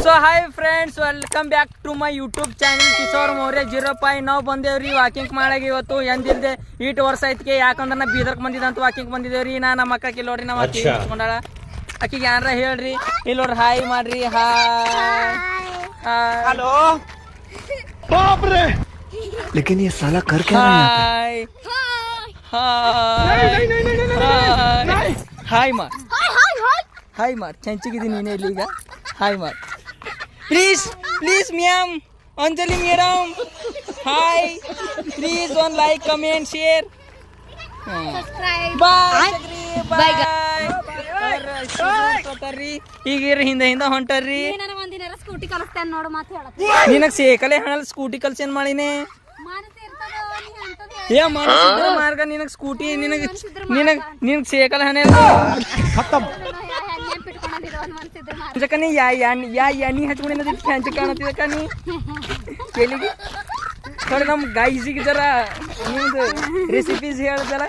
So hi friends, welcome back to my YouTube channel Kishore Maurya 0.9. ನಾವು ಬಂದೇವ್ರಿ walking ಮಾಡಾಗ. ಇವತ್ತು ಎಂದಿಲ್ದೆ ಈಟ್ ವರ್ಷ ಐತಿಗೆ, ಯಾಕಂದ್ರೆ ನಾ ಬೀದರ್ಕ್ ಬಂದಿದ್ದಂತ ವಾಕಿಂಗ್ ಬಂದಿದ್ದೇವ್ರಿ. ನಮ್ಮ ಅಕ್ಕಕ್ಕೆ ನೋಡ್ರಿ, ನಮ್ಮ ಅಕ್ಕಿ ಇಟ್ಕೊಂಡಾಳ. ಅಕ್ಕಿಗೆ ಯಾರ ಹೇಳ್ರಿ, ಇಲ್ಲಿ ನೋಡ್ರಿ ಹಾಯ್ ಮಾಡ್ರಿ. ಹಾಯ್ हेलो बाप रे, लेकिन ये साला कर क्या रहा है? ಹಾಯ್ ಹಾಯ್ ಮಾರ್, ಹಾಯ್ ಮಾರ್. ಚೆಂಚಿಗಿದ್ದೀನಿ ನೀನೇ ಇಲ್ಲಿ ಈಗ. ಹಾಯ್ ಮಾರ್ please please ma'am, Anjali madam. Hi please one like, comment, share, bye bye. ಈಗ ಹಿಂದ ಹೊಂಟರ್ರಿ. ಸ್ಕೂಟಿ ಕಲಿಸ್ತೇನೆ ನೋಡು, ಮಾತು ಹೇಳ. ನಿನಗ್ ಸೇಕಲೆ ಹಣ ಸ್ಕೂಟಿ ಕಲ್ಸೇನ್ ಮಾಡಿನೇ? ಏ ಮಾಡಿಸಿದ್ರ ಮಾರ್ಗ ನಿನಗ್ ಸ್ಕೂಟಿ, ನಿನಗ್ ಸೇಕಲ್ ಹಣ ಕನಿ. ಯಾ ಎಣ್ಣಿ ಹಚ್ಕೊಂಡಿ ಫ್ಯಾನ್ಸಿ ಕಾಣತ್ತಿದ ಕನಿ ಕೇಳಿಗೆ. ಥೋಡೆ ನಮ್ ಗೈಸಿಗೆ ಜರ ನಿಮ್ದು ರೆಸಿಪೀಸ್ ಹೇಳ್ದಲ್ಲ.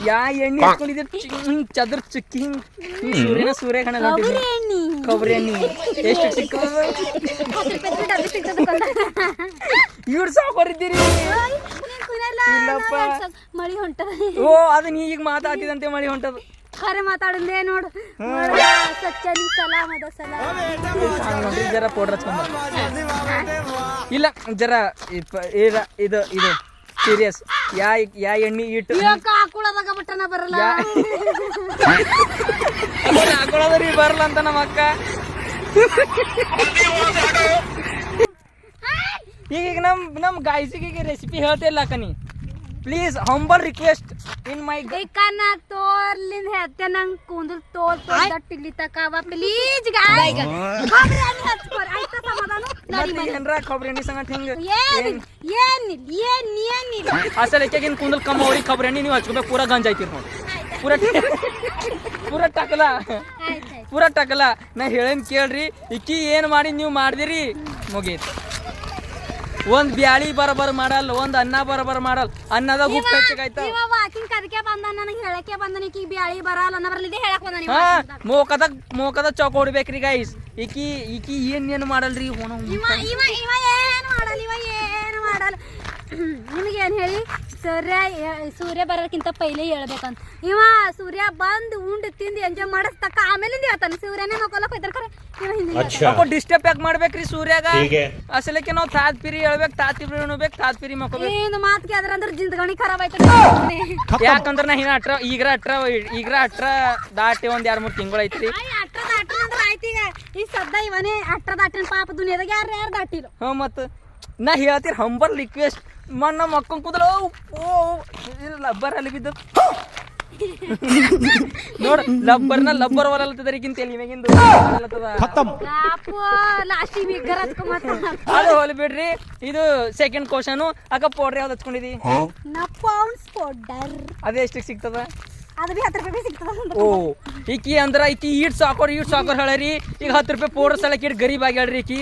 ಯಾ ಎಣ್ಣೆ ಹಾಕೊಂಡಿದ್ದೆ ಚದ್ರ ಚಿಕ್ಕಿ ಹಿಂಗ್ ಸೂರ್ಯ ಕಣ ಕೊಬ್ಬರಿ ಎಣ್ಣೆ ಎಷ್ಟು ಚಿಕ್ಕ ಇವ್ರು ಸಾಕೋರಿದ್ದೀರಿ. ಇಲ್ಲಪ್ಪ ಮಳಿ ಹೊಂಟದ. ಓ ಅದು ನೀ ಈಗ ಮಾತಾಡ್ತಿದಂತೆ ಮಳಿ ಹೊಂಟದ. ಖರೆ ಮಾತಾಡಂದೆ ನೋಡು. ಸಚ್ಚನಿ ಸಲಾಮ್ ಅದ ಸಲಾಮ್. ನೋಡ್ರಿ ಜರ ಪೌಡರ್ ಹಚ್ಕೊಂಡ ಇಲ್ಲ ಜರ ಇದು ಸೀರಿಯಸ್. ಯಾ ಎಣ್ಣೆ ಇಟ್ಟು ಹಾಕೊಳದಾಗ ಬಟ್ಟನ ಬರಲ್ಲ, ಹಾಕೊಳ್ಳೋದ್ರಿ ಬರಲ್ಲ ಅಂತ ನಮ್ಮ ಅಕ್ಕ. ಈಗ ನಮ್ ಗಾಯ್ಸಿಗೆ ರೆಸಿಪಿ ಹೇಳ್ತಿಲ್ಲ ಕನಿ. ಪ್ಲೀಸ್ ಹಂಬಲ್ ರಿಕ್ವೆಸ್ಟ್ ಇನ್ ಮೈ ಕನ್ನ ತೋರ್ಲಿಂದ ಹೇಳ್ತೆ. ನಂಗೆ ಕೂದಲು ತೋಲ್ ಟಿಲ್ಲಿ ತಕಾವ ಪ್ಲೀಸ್ ಗಾಯ್. ಖಬರಿ ಎಣ್ಣೆ ಹಚ್ಕೋರಿ ಆಯ್ತಾ, ಸಮಾಧಾನ. ಏನ್ರ ಖಬರಿ ಎಣ್ಣೆ ಸಂಗಟ ಹಿಂಗ ಏನಿಲ್ಲ ಅಸಲಕ್ಕಿನ ಕೂದಲು ಕಮ್ಮ ಅವ್ರಿಗೆ ಖಬರಿ ಎಣ್ಣೆ ನೀವು ಹಚ್ಕೋಬೇಕು. ಪೂರಾ ಗಂಜ್ ಆಯ್ತಿರ್ ನೋಡಿ, ಪೂರಾ ಟಕಲ. ನಾ ಹೇಳೇನ್ ಕೇಳ್ರಿ. ಇಕ್ಕಿ ಏನ್ ಮಾಡಿ ನೀವು ಮಾಡ್ದಿರಿ ಮುಗೀತು. ಒಂದ್ ಬ್ಯಾಳಿ ಬರಬರ್ ಮಾಡಲ್ಲ, ಒಂದ್ ಅನ್ನ ಬರಬರ್ ಮಾಡಲ್ಲ. ಅನ್ನದ ಗುಪ್ಪ ಹೆಚ್ಚಾಯ್ತ. ವಾಕಿಂಗ್ ಕದಕ್ಕೆ ಬಂದ, ನನಗೆ ಹೇಳಕ್ಕೆ ಬಂದ. ಈಕಿ ಬ್ಯಾಳಿ ಬರಲ್ಲ ಅನ್ನ ಬರಲಿದೆ ಹೇಳಕ್ ಬಂದ. ಮೋಕದ ಚೌಕ ಹೊಡ್ಬೇಕ್ರಿ ಗೈಸ್. ಈಕಿ ಏನ್ ಮಾಡಲ್ರಿ. ಇವ ಏನು ಮಾಡಲ್ಲ. ನಿಮಗೇನು ಹೇಳಿ, ಸೂರ್ಯ ಬರೋಕ್ಕಿಂತ ಪೈಲೆ ಹೇಳ್ಬೇಕಂತ. ಇವ ಸೂರ್ಯ ಬಂದು ಉಂಡು ತಿಂದು ಎಂಜಾಯ್ ಮಾಡಿಸ್ತಕ್ಕ ಆಮೇಲಿಂದ ಹೇಳ್ತಾನೆ. ಸೂರ್ಯನೇ ನೋಡ್ಕೊಳಕ್ ಹೋಯ್ತಾರ ಖರೆ. ಡಿಸ್ಟರ್ಬ್ ಯಾಕೆ ಮಾಡ್ಬೇಕ್ರಿ ಸೂರ್ಯಾಗ? ಅಸಲಕ್ಕೆ ನಾವು ತಾತ್ ಪಿರಿ ಹೇಳ್ಬೇಕು, ತಾತ್ಪಿರಿ ಉಣ್ಬೇಕು, ತಾತ್ಪಿರಿ ಮಕ್ಕೋಬೇಕು. ಏನು ಮಾತಿಗೆ ಅದ್ರ ಅಂದ್ರೆ ಜಿಂದಗಣಿ ಖರಾಬ್ ಆಯ್ತು. ಯಾಕಂದ್ರ ನಾ ಈಗ ಅಟ್ರ ದಾಟಿ ಒಂದ್ 2-3 ತಿಂಗಳು ಐತ್ರಿ. ಅಟ್ರ ದಾಟ್ರ ಅಂದ್ರೆ ಆಯ್ತು. ಈಗ ಸದ್ದ ಇವನೇ ಅಟ್ರ ದಾಟಿನ ಪಾಪ ದುನಿಯಾದಾಗ ಯಾರು ದಾಟಿಲ್ಲ. ಮತ್ ನಾ ಹೇಳ್ತೀರಿ ಹಂಬಲ್ ರಿಕ್ವೆಸ್ಟ್. ನಮ್ಮ ಮಕ್ಕನ್ ಕೂದಲು ಲಬ್ಬರ್ ಅಲ್ಲಿ ಬಿದ್ದ ನೋಡ. ಲಬ್ಬರ್ ಹೊರಲ್ತದರಿಗಿಂತ ಅದು ಹೊಲಿ ಬಿಡ್ರಿ. ಇದು ಸೆಕೆಂಡ್ ಕ್ವಶನ್. ಅಕ್ಕ ಪೌಡರ್ ಯಾವ್ದು ಹಚ್ಕೊಂಡಿದಿ? ಅದೇ ಎಷ್ಟಕ್ಕೆ ಸಿಗ್ತದ? ಅದು 10 ರೂಪಾಯಿ ಸಿಗ್ತದ. ಓ ಈಕಿ ಅಂದ್ರ ಈಕಿ ಈಟ್ ಸಾಕೋರ್ ಹೇಳರಿ. ಈಗ 10 ರೂಪಾಯಿ ಪೌಡರ್ ಸಲಕ್ಕೆ ಇಟ್ ಗರೀಬ್ ಆಗಿ ಹೇಳ್ರಿ ಈಕಿ.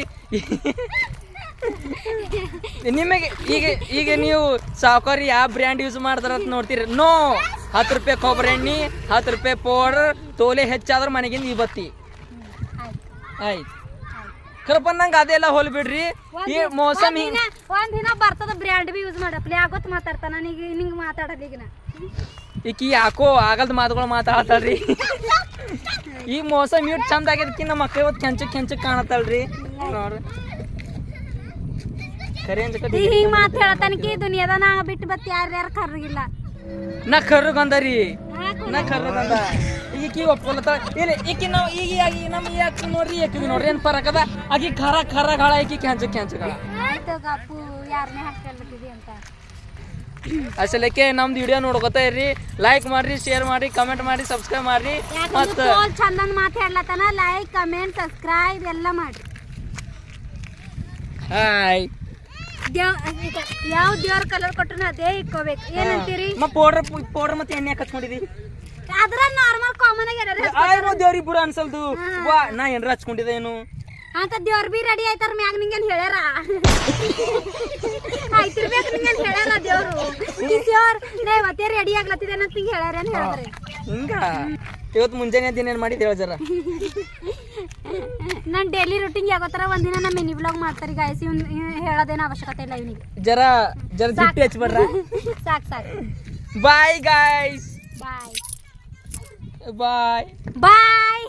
ನಿಮಗೆ ಈಗ ನೀವು ಸಾಕೋರಿ ಯಾವ ಬ್ರ್ಯಾಂಡ್ ಯೂಸ್ ಮಾಡ್ತಾರ ಅಂತ ನೋಡ್ತೀರಿ. ನೋ, 10 ರೂಪಾಯಿ ಕೊಬ್ಬರಿ ಎಣ್ಣೆ, 10 ರೂಪಾಯಿ ಪೌಡರ್, ತೋಲೆ ಹೆಚ್ಚಾದ್ರ ಮನೆಗಿಂದ ಇವತ್ತಿ ಆಯ್ತು. ಕರಪ್ಪ ನಂಗೆ ಅದೆಲ್ಲ ಹೋಲ್ ಬಿಡ್ರಿ. ಈ ಮೋಸಮ್ ಒಂದಿನ ಬರ್ತದ ಬ್ರ್ಯಾಂಡ್ ಬಿ ಯೂಸ್ ಮಾಡಪ್ಲಿ ಆಗೋತ್ ಮಾತಾಡ್ತಾನ. ನಿಂಗೆ ಮಾತಾಡೋದು ಈಗ ಈಕಿ ಯಾಕೋ ಆಗಲ್ದ ಮಾತುಗಳು ಮಾತಾಡ್ತಾಳ್ರಿ. ಈ ಮೋಸಮ್ ಇಟ್ ಚಂದ ಆಗ್ಯದಕ್ಕಿ ನಮ್ಮ ಮಕ್ಕಳು ಇವತ್ತು ಕೆಂಚಕ್ ಕಾಣತ್ತಲ್ರಿ ನೋಡ್ರಿ. ಹಿಂಗ್ ಮಾತು ಹೇಳ್ತಾನಕಿ ದುನಿಯಾದ ನಾ ಬಿಟ್ಟು ಬತ್ ಯಾರ್ಯಾರು ಕರ್ಗಿಲ್ಲ. ನಾ ಕರ್ಗಂದರಿ, ನಾ ಕರ್ಗಂದ. ಈಕಿ ಒಪ್ಕೊಳತ್ತ ಇಲ್ಲ. ಈಕಿ ನಾವು ಈಗ ನಮ್ ಯಾಕೆ ನೋಡ್ರಿ ಯಾಕಿದ್ ನೋಡ್ರಿ ಏನ್ ಫರಕ್ ಅದ. ಆಕಿ ಖರ ಗಾಳ, ಈಕಿ ಕೆಂಚಗಳ. ಆಯ್ತು ಗಪ್ಪು, ಯಾರನ್ನೇ ಹಾಕ್ತಿದ್ದಿ ಅಂತ. ಅಸಲಕ್ಕೆ ನಮ್ದು ವಿಡಿಯೋ ನೋಡ್ಕೊತ ಇರ್ರಿ. ಲೈಕ್ ಮಾಡ್ರಿ, ಶೇರ್ ಮಾಡ್ರಿ, ಕಮೆಂಟ್ ಮಾಡ್ರಿ, ಸಬ್ಸ್ಕ್ರೈಬ್ ಮಾಡ್ರಿ. ಮತ್ತೆ ಚಂದನ್ ಮಾತಾಡ್ಲತನ. ಲೈಕ್, ಕಮೆಂಟ್, ಸಬ್ಸ್ಕ್ರೈಬ್ ಎಲ್ಲ ಮಾಡ್ರಿ. ಹಾಯ್. ಯಾವ ದೇವ್ರ ಕಲರ್ ಕೊಟ್ರು ಅದೇ ಇಟ್ಕೋಬೇಕು. ಏನಂತೀರಿ? ಪೌಡರ್ ಮತ್ತೆ ಎಣ್ಣೆ ಹಚ್ಕೊಂಡಿದಿ? ಅದ್ರ ನಾರ್ಮಲ್ ಕಾಮನ್ ಆಗಿ ದೇವ್ರಿಗೆ ಬುರ ಅನ್ಸಲ್ದು. ನಾ ಏನ್ರ ಹಚ್ಕೊಂಡಿದ್ದೆ ಏನು ಅಂತ. ದೇವ್ರ ಬಿ ರೆಡಿ ಆಯ್ತಾರ ಮ್ಯಾಗ ನಿಂಗೇನ್ ಹೇಳ್ಯಾರ? ಆಯ್ತಿರ್ಬೇಕು ನಿಂಗೇನ್ ಹೇಳ್ಯಾರ ದೇವ್ರು? ದೇವ್ರ ನಾ ಇವತ್ತೇ ರೆಡಿ ಆಗ್ಲತ್ತಿದ್ದೇನೆ ಅಂತ ಹಿಂಗೆ ಹೇಳ್ಯಾರ. ಏನ್ ಹೇಳಿದ್ರಿ ಹಿಂಗ? ಇವತ್ತು ಮುಂಜಾನೆ ದಿನ ಏನ್ ಮಾಡಿದ್ ಹೇಳ ಜರ. ನಾನು ಡೈಲಿ ರೂಟೀನ್ ಯಾವ ತರ ಒಂದಿನ ನಮ್ಮ ಮಿನಿ ಬ್ಲಾಗ್ ಮಾಡ್ತಾರೆ ಗಾಯ್ಸ್. ಇವ್ನು ಹೇಳೋದೇನು ಅವಶ್ಯಕತೆ ಇಲ್ಲ ಇವನಿಗೆ. ಜರ ಜಿಟ್ಟಿ ಹಚ್ಬಿಡ್ರ. ಸಾಕು ಸಾಕು. Bye guys. ಬಾಯ್ ಬಾಯ್ ಬಾಯ್.